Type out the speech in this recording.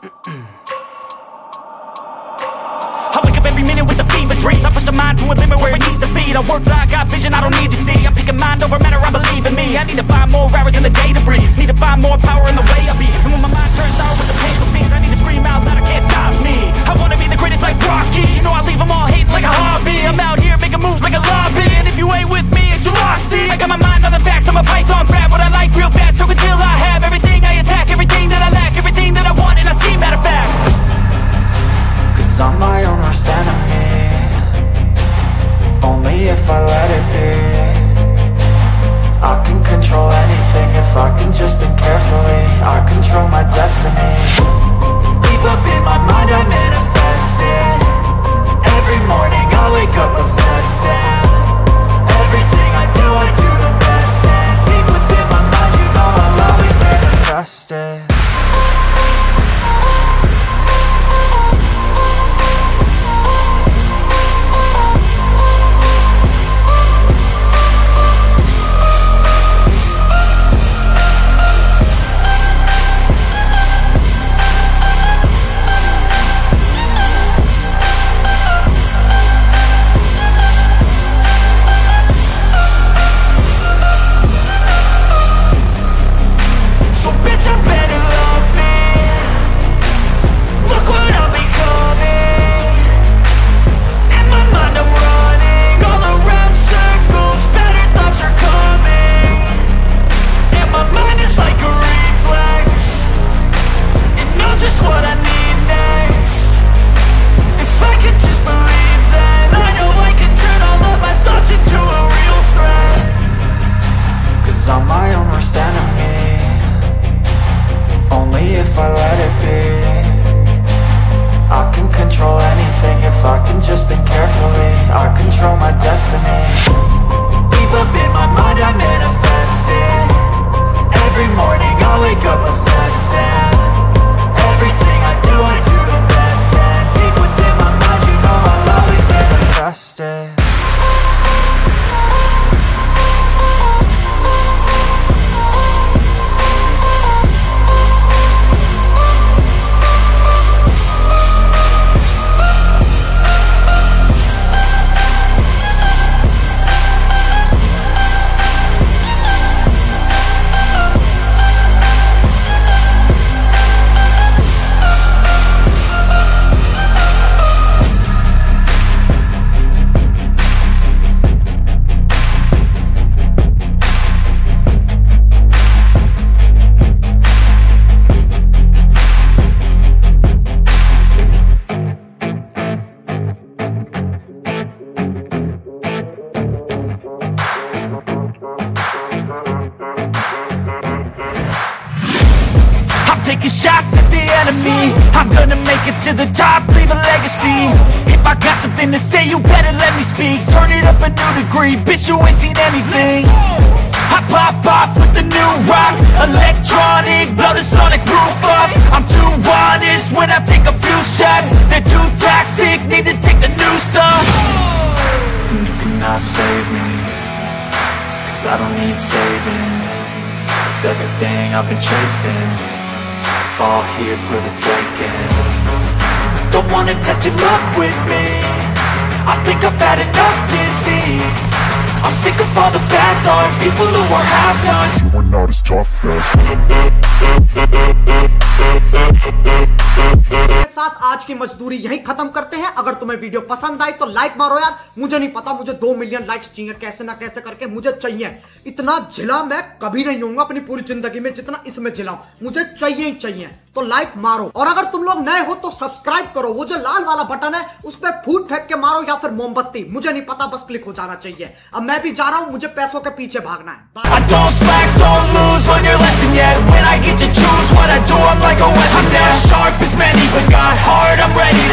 I wake up every minute with the fever dreams. I push the mind to a limit where it needs to feed. I work blind, got vision I don't need to see. I'm picking mind over matter, I believe in me. I need to find more hours in the day to breathe. Need to find more power in the way I be. And when my mind turns out with the painful scenes, I need to scream out loud, I can't stop me. I wanna be the greatest like Rocky. You know I leave them all hates like a hobby. I'm out here making moves like a lobby. And if you ain't with me, it's your loss. See, I got my mind on the facts, I'm a python, grab what I like real fast. Took until I have everything I attack, everything that I lack, everything that I want, and I see matter of fact. Cause I'm my own worst enemy. Only if I let it be. I can control anything if I can just think carefully. I control my destiny. Deep up in my mind I manifest it. Every morning I wake up obsessed, and everything I do the best. And deep within my mind you know I'll always manifest it. Taking shots at the enemy. I'm gonna make it to the top, leave a legacy. If I got something to say, you better let me speak. Turn it up a new degree, bitch, you ain't seen anything. I pop off with the new rock, electronic, blow the sonic roof up. I'm too honest when I take a few shots. They're too toxic, need to take the noose off. And you cannot save me, cause I don't need saving. It's everything I've been chasing, all here for the taking. Don't wanna test your luck with me, I think I've had enough disease. I'm sick of all the bad thoughts, people who are half-nots. You are not as tough as साथ आज की मजदूरी यहीं खत्म करते हैं। अगर तुम्हें वीडियो पसंद आई तो लाइक मारो यार। मुझे नहीं पता, मुझे 2 मिलियन लाइक्स चाहिए, कैसे ना कैसे करके मुझे चाहिए। इतना झिला मैं कभी नहीं होऊंगा अपनी पूरी जिंदगी में जितना इसमें झिलाऊं, मुझे चाहिए ही चाहिए। तो लाइक मारो, और अगर तुम लोग नए हो तो सब्सक्राइब करो। वो जो लाल वाला बटन है उस पर फूट फेंक के मारो या फिर मोमबत्ती, मुझे नहीं पता, बस क्लिक हो जाना चाहिए। अब मैं भी जा रहा हूं, मुझे पैसों के पीछे भागना है। I don't slack, don't lose, learn your lesson yet. When I get to choose what I do, I'm like a weapon. I'm not sharp as many, but got heart, I'm ready to